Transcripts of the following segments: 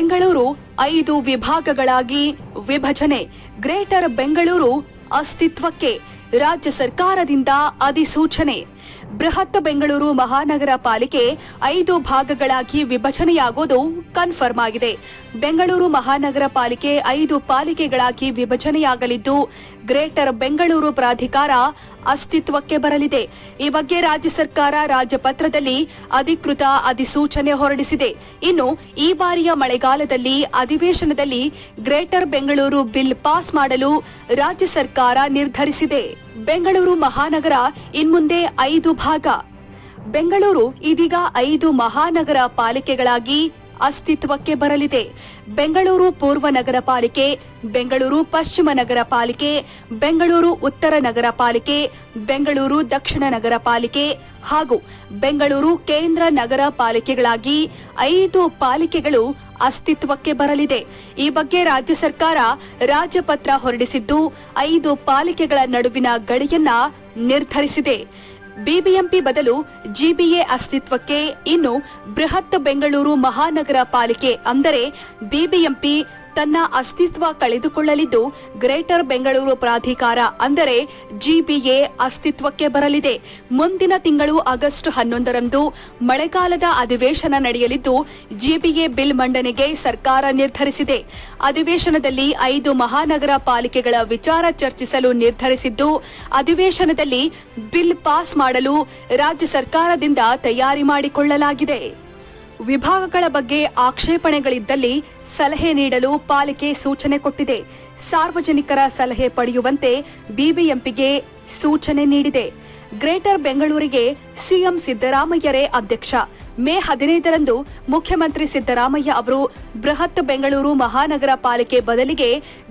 ಬೆಂಗಳೂರು 5 ವಿಭಾಗಗಳಾಗಿ ವಿಭಜನೆ. ಗ್ರೇಟರ್ ಬೆಂಗಳೂರು ಅಸ್ತಿತ್ವಕ್ಕೆ ರಾಜ್ಯ ಸರ್ಕಾರದಿಂದ ಅಧಿಸೂಚನೆ. ಬೃಹತ್ ಬೆಂಗಳೂರು ಮಹಾನಗರ ಪಾಲಿಕೆ 5 ಭಾಗಗಳಾಗಿ ವಿಭಜನೆಯಾಗೋದು ಕನ್ಫರ್ಮ್ ಆಗಿದೆ. ಬೆಂಗಳೂರು ಮಹಾನಗರ ಪಾಲಿಕೆ 5 ಪಾಲಿಕೆಗಳಾಗಿ ವಿಭಜನೆಯಾಗಲಿದ್ದು ಗ್ರೇಟರ್ ಬೆಂಗಳೂರು ಪ್ರಾಧಿಕಾರ ಅಸ್ತಿತ್ವಕ್ಕೆ ಬರಲಿದೆ. ಈ ಬಗ್ಗೆ ರಾಜ್ಯ ಸರ್ಕಾರ ರಾಜಪತ್ರದಲ್ಲಿ ಅಧಿಕೃತ ಅಧಿಸೂಚನೆ ಹೊರಡಿಸಿದೆ. ಇನ್ನು ಈ ಬಾರಿಯ ಮಳೆಗಾಲದಲ್ಲಿ ಅಧಿವೇಶನದಲ್ಲಿ ಗ್ರೇಟರ್ ಬೆಂಗಳೂರು ಬಿಲ್ ಪಾಸ್ ಮಾಡಲು ರಾಜ್ಯ ಸರ್ಕಾರ ನಿರ್ಧರಿಸಿದೆ. ಬೆಂಗಳೂರು ಮಹಾನಗರ ಇನ್ಮುಂದೆ 5 ಭಾಗ. ಬೆಂಗಳೂರು ಇದೀಗ 5 ಮಹಾನಗರ ಪಾಲಿಕೆಗಳಾಗಿ ಅಸ್ತಿತ್ವಕ್ಕೆ ಬರಲಿದೆ. ಬೆಂಗಳೂರು ಪೂರ್ವ ನಗರ ಪಾಲಿಕೆ, ಬೆಂಗಳೂರು ಪಶ್ಚಿಮ ನಗರ ಪಾಲಿಕೆ, ಬೆಂಗಳೂರು ಉತ್ತರ ನಗರ ಪಾಲಿಕೆ, ಬೆಂಗಳೂರು ದಕ್ಷಿಣ ನಗರ ಪಾಲಿಕೆ ಹಾಗೂ ಬೆಂಗಳೂರು ಕೇಂದ್ರ ನಗರ ಪಾಲಿಕೆಗಳಾಗಿ 5 ಪಾಲಿಕೆಗಳು ಅಸ್ತಿತ್ವಕ್ಕೆ ಬರಲಿದೆ. ಈ ಬಗ್ಗೆ ರಾಜ್ಯ ಸರ್ಕಾರ ರಾಜಪತ್ರ ಹೊರಡಿಸಿದ್ದು 5 ಪಾಲಿಕೆಗಳ ನಡುವಿನ ಗಡಿಯನ್ನ ನಿರ್ಧರಿಸಿದೆ. ಬಿಬಿಎಂಪಿ ಬದಲು ಜಿಬಿಎ ಅಸ್ತಿತ್ವಕ್ಕೆ. ಇನ್ನು ಬೃಹತ್ ಬೆಂಗಳೂರು ಮಹಾನಗರ ಪಾಲಿಕೆ ಅಂದರೆ ಬಿಬಿಎಂಪಿ ತನ್ನ ಅಸ್ತಿತ್ವ ಕಳೆದುಕೊಳ್ಳಲಿದ್ದು ಗ್ರೇಟರ್ ಬೆಂಗಳೂರು ಪ್ರಾಧಿಕಾರ ಅಂದರೆ ಜಿಬಿಎ ಅಸ್ತಿತ್ವಕ್ಕೆ ಬರಲಿದೆ. ಮುಂದಿನ ತಿಂಗಳು ಆಗಸ್ಟ್ 11ರಂದು ಮಳೆಗಾಲದ ಅಧಿವೇಶನ ನಡೆಯಲಿದ್ದು ಜಿಬಿಎ ಬಿಲ್ ಮಂಡನೆಗೆ ಸರ್ಕಾರ ನಿರ್ಧರಿಸಿದೆ. ಅಧಿವೇಶನದಲ್ಲಿ 5 ಮಹಾನಗರ ಪಾಲಿಕೆಗಳ ವಿಚಾರ ಚರ್ಚಿಸಲು ನಿರ್ಧರಿಸಿದ್ದು ಅಧಿವೇಶನದಲ್ಲಿ ಬಿಲ್ ಪಾಸ್ ಮಾಡಲು ರಾಜ್ಯ ಸರ್ಕಾರದಿಂದ ತಯಾರಿ ಮಾಡಿಕೊಳ್ಳಲಾಗಿದೆ. ವಿಭಾಗಗಳ ಬಗ್ಗೆ ಆಕ್ಷೇಪಣೆಗಳಿದ್ದಲ್ಲಿ ಸಲಹೆ ನೀಡಲು ಪಾಲಿಕೆ ಸೂಚನೆ ಕೊಟ್ಟಿದೆ. ಸಾರ್ವಜನಿಕರ ಸಲಹೆ ಪಡೆಯುವಂತೆ ಬಿಬಿಎಂಪಿಗೆ ಸೂಚನೆ ನೀಡಿದೆ. ಗ್ರೇಟರ್ ಬೆಂಗಳೂರಿಗೆ ಸಿಎಂ ಸಿದ್ದರಾಮಯ್ಯರೇ ಅಧ್ಯಕ್ಷ. ಮೇ 15ರಂದು ಮುಖ್ಯಮಂತ್ರಿ ಸಿದ್ದರಾಮಯ್ಯ ಅವರು ಬೃಹತ್ ಬೆಂಗಳೂರು ಮಹಾನಗರ ಪಾಲಿಕೆ ಬದಲಿಗೆ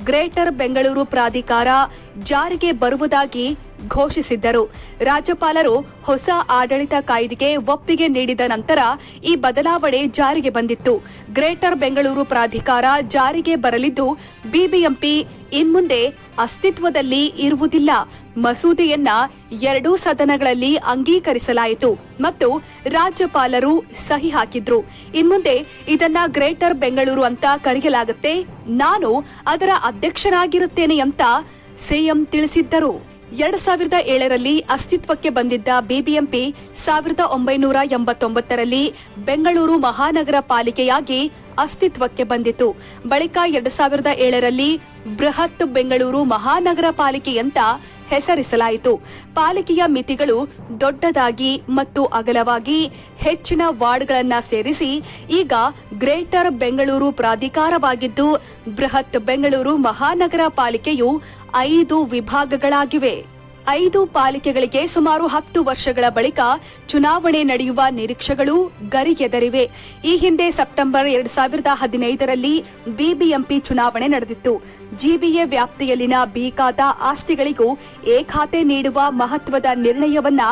ಗ್ರೇಟರ್ ಬೆಂಗಳೂರು ಪ್ರಾಧಿಕಾರ ಜಾರಿಗೆ ಬರುವುದಾಗಿ ಘೋಷಿಸಿದ್ದರು. ರಾಜ್ಯಪಾಲರು ಹೊಸ ಆಡಳಿತ ಕಾಯ್ದೆಗೆ ಒಪ್ಪಿಗೆ ನೀಡಿದ ನಂತರ ಈ ಬದಲಾವಣೆ ಜಾರಿಗೆ ಬಂದಿತ್ತು. ಗ್ರೇಟರ್ ಬೆಂಗಳೂರು ಪ್ರಾಧಿಕಾರ ಜಾರಿಗೆ ಬರಲಿದ್ದು ಬಿಬಿಎಂಪಿ ಇನ್ಮುಂದೆ ಅಸ್ತಿತ್ವದಲ್ಲಿ ಇರುವುದಿಲ್ಲ. ಮಸೂದೆಯನ್ನ 2 ಸದನಗಳಲ್ಲಿ ಅಂಗೀಕರಿಸಲಾಯಿತು ಮತ್ತು ರಾಜ್ಯಪಾಲರು ಸಹಿ ಹಾಕಿದ್ರು. ಇನ್ಮುಂದೆ ಇದನ್ನ ಗ್ರೇಟರ್ ಬೆಂಗಳೂರು ಅಂತ ಕರೆಯಲಾಗುತ್ತೆ. ನಾನು ಅದರ ಅಧ್ಯಕ್ಷನಾಗಿರುತ್ತೇನೆ ಅಂತ ಸಿಎಂ ತಿಳಿಸಿದ್ದರು. 2007ರಲ್ಲಿ ಅಸ್ತಿತ್ವಕ್ಕೆ ಬಂದಿದ್ದ ಬಿಬಿಎಂಪಿ 1989ರಲ್ಲಿ ಬೆಂಗಳೂರು ಮಹಾನಗರ ಪಾಲಿಕೆಯಾಗಿ ಅಸ್ತಿತ್ವಕ್ಕೆ ಬಂದಿತು. ಬಳಿಕ 2007ರಲ್ಲಿ ಬೃಹತ್ ಬೆಂಗಳೂರು ಮಹಾನಗರ ಪಾಲಿಕೆ ಅಂತ ಹೆಸರಿಸಲಾಯಿತು. ಪಾಲಿಕೆಯ ಮಿತಿಗಳು ದೊಡ್ಡದಾಗಿ ಮತ್ತು ಅಗಲವಾಗಿ ಹೆಚ್ಚಿನ ವಾರ್ಡ್ಗಳನ್ನ ಸೇರಿಸಿ ಈಗ ಗ್ರೇಟರ್ ಬೆಂಗಳೂರು ಪ್ರಾಧಿಕಾರವಾಗಿದ್ದು ಬೃಹತ್ ಬೆಂಗಳೂರು ಮಹಾನಗರ ಪಾಲಿಕೆಯು 5 ವಿಭಾಗಗಳಾಗಿವೆ. 5 ಪಾಲಿಕೆಗಳಿಗೆ ಸುಮಾರು 10 ವರ್ಷಗಳ ಬಳಿಕ ಚುನಾವಣೆ ನಡೆಯುವ ನಿರೀಕ್ಷೆಗಳು ಗರಿಗೆದರಿವೆ. ಈ ಹಿಂದೆ ಸೆಪ್ಟೆಂಬರ್ 2015ರಲ್ಲಿ ಬಿಬಿಎಂಪಿ ಚುನಾವಣೆ ನಡೆದಿತ್ತು. ಜಿಬಿಎ ವ್ಯಾಪ್ತಿಯಲ್ಲಿನ ಬಿ ಖಾತಾ ಆಸ್ತಿಗಳಿಗೂ ಎ ಖಾತೆ ನೀಡುವ ಮಹತ್ವದ ನಿರ್ಣಯವನ್ನ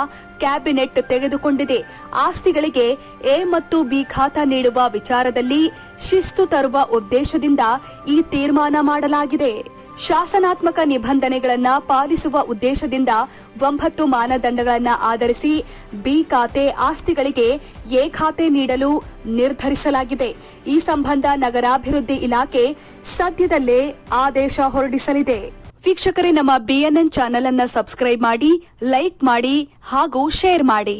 ಕ್ಯಾಬಿನೆಟ್ ತೆಗೆದುಕೊಂಡಿದೆ. ಆಸ್ತಿಗಳಿಗೆ ಎ ಮತ್ತು ಬಿ ಖಾತಾ ನೀಡುವ ವಿಚಾರದಲ್ಲಿ ಶಿಸ್ತು ತರುವ ಉದ್ದೇಶದಿಂದ ಈ ತೀರ್ಮಾನ ಮಾಡಲಾಗಿದೆ. ಶಾಸನಾತ್ಮಕ ನಿಬಂಧನೆಗಳನ್ನು ಪಾಲಿಸುವ ಉದ್ದೇಶದಿಂದ 9 ಮಾನದಂಡಗಳನ್ನು ಆಧರಿಸಿ ಬಿ ಖಾತೆ ಆಸ್ತಿಗಳಿಗೆ ಎ ಖಾತೆ ನೀಡಲು ನಿರ್ಧರಿಸಲಾಗಿದೆ. ಈ ಸಂಬಂಧ ನಗರಾಭಿವೃದ್ಧಿ ಇಲಾಖೆ ಸದ್ಯದಲ್ಲೇ ಆದೇಶ ಹೊರಡಿಸಲಿದೆ. ವೀಕ್ಷಕರೇ, ನಮ್ಮ ಬಿಎನ್ಎನ್ ಚಾನೆಲ್ ಅನ್ನು ಸಬ್ಸ್ಕ್ರೈಬ್ ಮಾಡಿ, ಲೈಕ್ ಮಾಡಿ ಹಾಗೂ ಶೇರ್ ಮಾಡಿ.